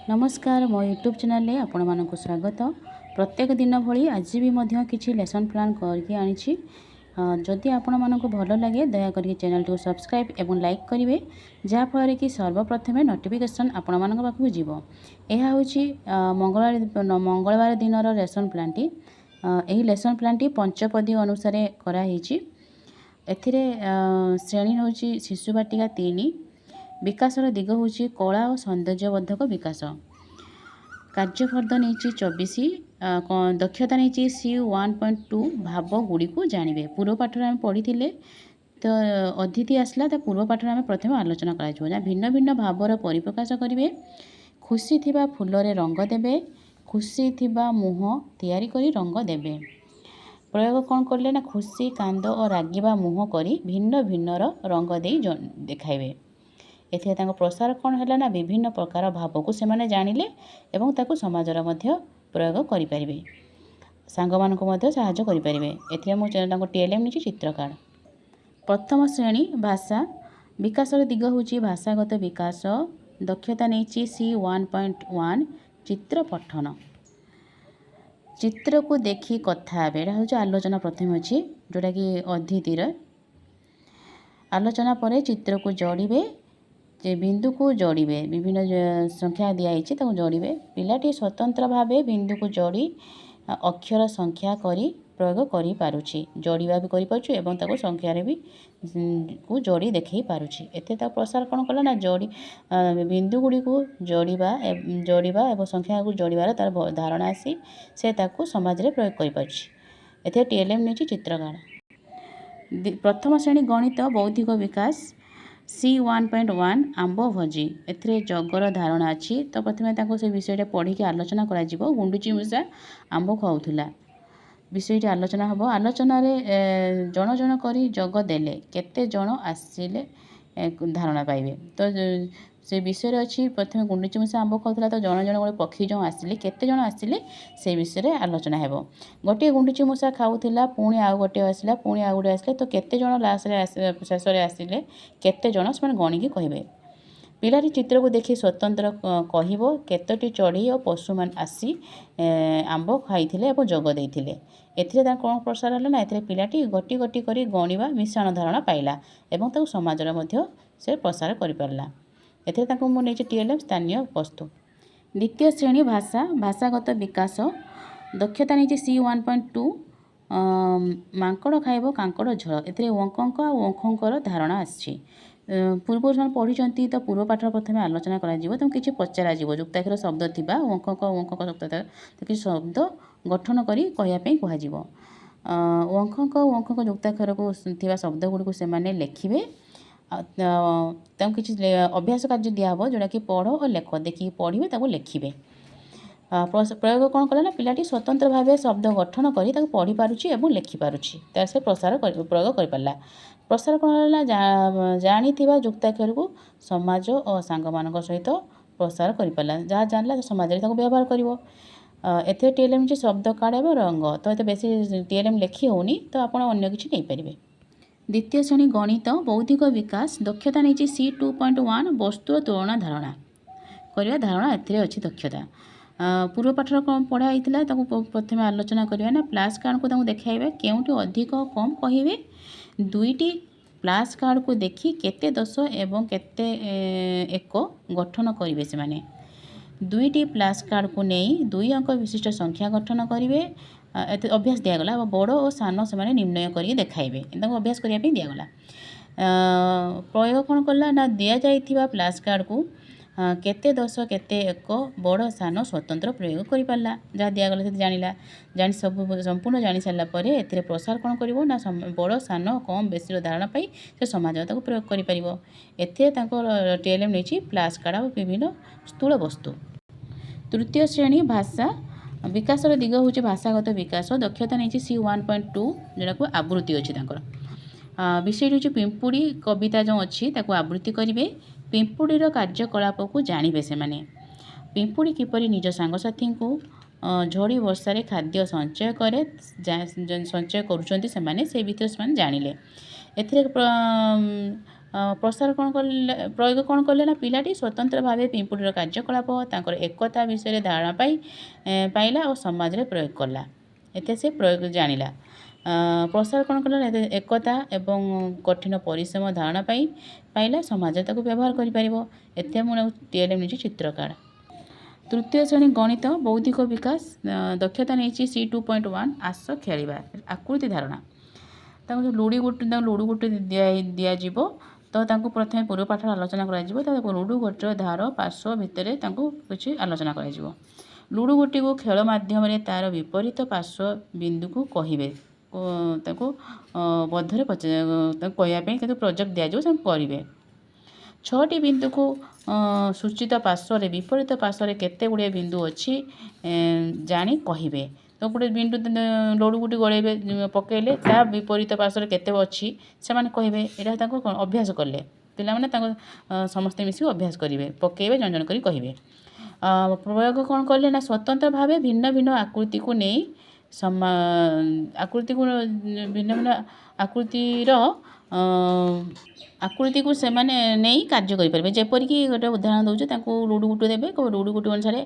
नमस्कार मो YouTube channel रे आपण मानक स्वागत। प्रत्येक दिन भली आज भी मध्य किछि लेसन प्लान करके आनिछि। जदि आपण मानक भल लगे दया करके चैनल को सब्सक्राइब एवं लाइक करेंगे जहाँ फल कि सर्वप्रथमे नोटिफिकेशन आपण मानक पाखु जीवो। यह होछि मंगलवार दिन लेसन प्लान टी। एही लेसन प्लान टी पंचपदी अनुसार कराही। एथिरे श्रेणी होछि शिशु बाटिका 3। विकासर दिग होछि कला और सौंदर्यवर्धक विकास। कार्यफर्द नहीं 24। दक्षता नहीं C1.2 भाव गुड़ी को जानवे। पूर्व पाठ में पढ़ी तो अतिथि आसला तो पूर्व पाठ में प्रथम आलोचना कर भिन्न भिन्न भावर परिप्रकाश करेंगे। खुशी थिबा फूलरे रंग देवे। खुशी थिबा मुह तैयारी करी रंग देवे। प्रयोग कौन करले ना खुशी कांद और रागिबा मुह करी भिन्न भिन्न रंग दे देखाइबे। एथिरे तांको प्रसार कौन है ना विभिन्न प्रकार भाव को सेमाने जानिले एवं ताको समाजर मध्य प्रयोग करि परिबे। सांग मानको मध्य सहायता करि परिबे। एथिरे मो तांको टीएलएम निछि चित्रकार। प्रथम श्रेणी भाषा विकासर दिग होछि भाषागत विकास। दक्षता नेछि C1.1 चित्र पठन। चित्र को देखी कथा बेड़ा होछि आलोचना प्रथम अछि जोटा कि अतिथिर आलोचना परे चित्र को जोड़िबे। बिंदु को जोड़िबे विभिन्न संख्या दिखाई जोड़िबे। पिलाटी स्वतंत्र भावे बिंदु को जोड़ी अक्षर संख्या करी प्रयोग करि पारुछि। जोड़िबा भी करि पारुछि एवं ताको संख्या रे भी को जोड़ी देखै पारुछि। एते ता प्रसार कोन कला ना जोड़ी बिंदु गुडी को जोड़िबा एवं संख्या को जोड़िबार तार धारणा आसी से ताको समाज रे प्रयोग करि पारुछि। एते टीएलएम नेछि चित्रकार। प्रथम श्रेणी गणित बौद्धिक विकास C1.1 आंब भजी। एथिरे जगर धारणा अच्छी तो प्रथम से विषय पढ़ी आलोचना करा जिवो। गुंडुची मूषा आंब खाऊला विषय आलोचना हम। आलोचन जन जन करी जग देले केते जन आसिले धारणा पाइबे। तो से विषय अच्छी प्रथम गुंडुची मूषा आंब खाऊला तो जन जन गोटे पक्षी जो आसिले केते जन आसिले से विषय आलोचना हेबो। गोटे गुंडुची मूषा खाऊला पुणी आउ गोटे आसला पुणी आउ गोटे आसले तो केते जन लास्ट शेष आसिले केते जन से गणिकी कहे। पिलाटी चित्र को देखी स्वतंत्र कहबो केतोटी चढ़ी और पशु मान आसी आंब खाइथिले और जग देइथिले। एथिरे कौन प्रसार है ना एथिरे पिलाटी गोटी गोटी करी गणिबा मिश्रण धारणा पाइला एवं ताको समाजर मध्य से प्रसार करि पारला। एथिरे ताको मो नेछि टीएलएम स्थानीय वस्तु। द्वितीय श्रेणी भाषा भाषागत विकास। दक्षता नहीं C1.2 मांकड़ खाइब कांकड़ झोल। एथिरे वंकंक और वंखंकर धारणा आछि। पूर्व से पढ़ी तो पूर्व पाठ प्रथम आलोचना करा तो किसी पचरा जुक्ताक्षर शब्द थिबा वंकक वंकक शब्द कि शब्द गठन करी कहयापी कह। वंकक वंकक जुक्ताक्षर को थिबा शब्द गुड़ी से लिखे। किसी अभ्यास कार्य दिहब जोटा कि पढ़ और लेख देखिए पढ़े ताको लिखे। प्रयोग कौन कला ना पिलाटी स्वतंत्र भाव शब्द गठन करी ताको पढ़ी पारुछि एवं लिखि पारुछि तार से प्रसार प्रयोग कर पारला। प्रसार कौन है जानी जुक्ताक्षर को समाज और सांग मान सहित प्रसार कर पारला। जहाँ जानला समाज रे ताको व्यवहार करिवो। एथे टीएलएम शब्द कार्ड एवं रंग तो ये बेसी टीएलएम लिखी होनी तो आप अन्य किसी नहीं पारे। द्वितीय श्रेणी गणित बौद्धिक विकास। दक्षता नहीं C2.1 वस्तु तुलना धारणा करवा धारणा एथिरे अच्छी दक्षता। पूर्व पाठर कौन पढ़ाई प्रथम आलोचना करवा ना फ्लैश कार्ड को देखाइबे केउटी अधिक कम कहिबे। दुईटी फ्लैश कार्ड को देखी केते दश एवं केते एक गठन करिवे से माने। दुईटी फ्लैश कार्ड को नहीं 2 अंक विशिष्ट संख्या गठन करिवे। अभ्यास दिगला बड़ और सान से निर्णय कर देखाइबे अभ्यास करने दिगला। प्रयोग कौन कला ना दि जाइथिबा फ्लैश कार्ड को केते दश केते एक बड़ सान स्वतंत्र प्रयोग कर पारला। जहाँ दिगला से जानिला जानी सब संपूर्ण जानी सारा पर एथिरे प्रसार कौन करिवो ना बड़ सान कम बेसी धारणा पाई से समाज ताको प्रयोग करि परिवो। एथिरे ताको टीएलएम नेछि फ्लैश कार्ड और विभिन्न स्थूल वस्तु। तृतीय श्रेणी भाषा विकासर दिग होछि भाषागत विकास। दक्षता नहीं C1.2 जोटा को आवृत्ति अच्छी विषय होछि पिंपुड़ी कविता जो अच्छी ताको आवृत्ति करेंगे। पिंपुड़ीर कार्यकलाप को जानवे से माने। पिंपुड़ी किपरि निज सांगसाथी को झड़ी वर्षा खाद्य संचय करे संचय करुँच से भितर से जानिले। एथिरे ପ୍ରସାର କ'ଣ କଲେ ପ୍ରୟୋଗ କ'ଣ କଲେ ନା ପିଲାଟି ସ୍ୱତନ୍ତ୍ର ଭାବେ ପିମ୍ପୁଡ଼ିର କାର୍ଯ୍ୟକଳାପ ତାଙ୍କର ଏକତା ବିଷୟରେ ଧାରଣା ପାଇଲା ଓ ସମାଜରେ ପ୍ରୟୋଗ କଲା। ଏତେ ସେ ପ୍ରୟୋଗ ଜାଣିଲା। ପ୍ରସାର କ'ଣ କଲା ନା ଏକତା ଏବଂ କଠିନ ପରିଶ୍ରମ ଧାରଣା ପାଇଲା ସମାଜରେ ତାକୁ ବ୍ୟବହାର କରିପାରିବ। ଏତେ ମୁଁ TLM ନେଇଛି ଚିତ୍ରକାର। ତୃତୀୟ ଶ୍ରେଣୀ ଗଣିତ ବୌଦ୍ଧିକ ବିକାଶ ଦକ୍ଷତା ନେଇଛି C2.1 ଆସ ଖେଳିବା ଆକୃତି ଧାରଣା। ତାଙ୍କୁ ଲୁଡ଼ୁ ଗୋଟି ଦିଆଯିବ ତ ତାଙ୍କୁ ପ୍ରଥମେ ପୂର୍ବ ପାଠର ଆଲୋଚନା କରାଯିବ। ତାକୁ ଲୁଡ଼ୁ ଗୋଟିର ଧାର ପାର୍ଶ୍ୱ ଭିତରେ ତାଙ୍କୁ କିଛି ଆଲୋଚନା କରାଯିବ। ଲୁଡ଼ୁ ଗୋଟିକୁ ଖେଳ ମାଧ୍ୟମରେ ତା'ର ବିପରୀତ ପାର୍ଶ୍ୱ ବିନ୍ଦୁକୁ କହିବେ ତାକୁ ବଦ୍ଧରେ ତାକୁ କହିବା ପାଇଁ ତାକୁ ପ୍ରୋଜେକ୍ଟ ଦିଆଯିବ ତାଙ୍କୁ କରିବେ। 6ଟି ବିନ୍ଦୁକୁ ସୂଚିତ ପାର୍ଶ୍ୱରେ ବିପରୀତ ପାର୍ଶ୍ୱରେ କେତେ ଗୁଡ଼ିଏ ବିନ୍ଦୁ ଅଛି ଜାଣି କହିବେ। ତ ଗୋଟେ ବିନ୍ଦୁ ଲଡ଼ୁ ଗୋଟି ଗଳେଇବେ ପକାଇଲେ ତା ବିପରୀତ ପାର୍ଶ୍ୱରେ କେତେ ଅଛି ସେମାନେ କହିବେ। ଏଇଟା ତାଙ୍କୁ କ'ଣ ଅଭ୍ୟାସ କଲେ ପିଲାମାନେ ତାଙ୍କୁ ସମସ୍ତେ ମିଶିକି ଅଭ୍ୟାସ କରିବେ ପକାଇବେ ଜଣ ଜଣ କରି କହିବେ। ପ୍ରୟୋଗ କ'ଣ କଲେ ନା ସ୍ୱତନ୍ତ୍ର ଭାବେ ଭିନ୍ନ ଭିନ୍ନ ଆକୃତିକୁ ନେଇ ଭିନ୍ନ ଭିନ୍ନ ଆକୃତିକୁ ସେମାନେ ନେଇ କାର୍ଯ୍ୟ କରିପାରିବେ। ଯେପରିକି ଗୋଟେ ଉଦାହରଣ ଦେଉଛି ତାଙ୍କୁ ଲୁଡ଼ୁ ଗୋଟି ଦେବେ ଲୁଡ଼ୁ ଗୋଟି ଅନୁସାରେ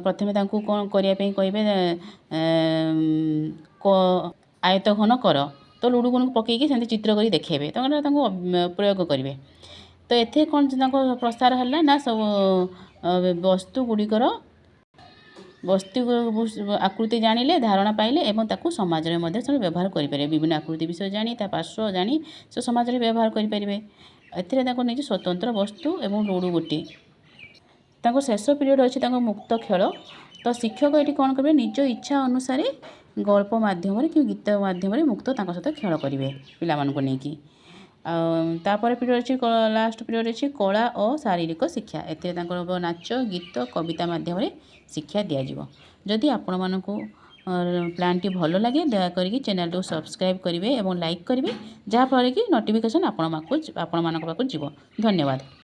ପ୍ରଥମେ ତାଙ୍କୁ କ'ଣ କରିବା ପାଇଁ କହିବେ ଆୟତଘନ କର ତ ଲୁଡ଼ୁ ଗୁଣକୁ ପକାଇକି ସେମିତି ଚିତ୍ର କରି ଦେଖାଇବେ ତାଙ୍କୁ ପ୍ରୟୋଗ କରିବେ। ତ ଏଥିରେ କ'ଣ ତାଙ୍କ ପ୍ରସାର ହେଲା ନା ସବୁ ବସ୍ତୁ ଆକୃତି ଜାଣିଲେ ଧାରଣା ପାଇଲେ ଏବଂ ତାକୁ ସମାଜରେ ମଧ୍ୟ ସେମାନେ ବ୍ୟବହାର କରିପାରିବେ। ବିଭିନ୍ନ ଆକୃତି ବିଷୟ ଜାଣି ତା ପାର୍ଶ୍ୱ ଜାଣି ସେ ସମାଜରେ ବ୍ୟବହାର କରିପାରିବେ। ଏଥିରେ ତାଙ୍କୁ ନେଇଛି ସ୍ୱତନ୍ତ୍ର ବସ୍ତୁ ଏବଂ ଲୁଡ଼ୁ ଗୋଟି। ତାଙ୍କ ଶେଷ ପିରିୟଡ଼ ଅଛି ତାଙ୍କ ମୁକ୍ତ ଖେଳ। ତ ଶିକ୍ଷକ ଏଠି କ'ଣ କରିବେ ନିଜ ଇଚ୍ଛା ଅନୁସାରେ ଗଳ୍ପ ମାଧ୍ୟମରେ କି ଗୀତ ମାଧ୍ୟମରେ ମୁକ୍ତ ତାଙ୍କ ସହିତ ଖେଳ କରିବେ ପିଲାମାନଙ୍କୁ ନେଇକି। ଆଉ ତାପରେ ପିରିୟଡ଼ ଅଛି ଲାଷ୍ଟ ପିରିୟଡ଼ ଅଛି କଳା ଓ ଶାରୀରିକ ଶିକ୍ଷା। ଏଥିରେ ତାଙ୍କର ନାଚ ଗୀତ କବିତା ମାଧ୍ୟମରେ ଶିକ୍ଷା ଦିଆଯିବ। ଯଦି ଆପଣମାନଙ୍କୁ ପ୍ଲାନ୍ଟି ଭଲ ଲାଗେ ଦୟାକରିକି ଚ୍ୟାନେଲକୁ ସବସ୍କ୍ରାଇବ୍ କରିବେ ଏବଂ ଲାଇକ୍ କରିବେ ଯାହାଫଳରେ କି ନୋଟିଫିକେସନ୍ ଆପଣମାନଙ୍କ ପାଖକୁ ଯିବ। ଧନ୍ୟବାଦ।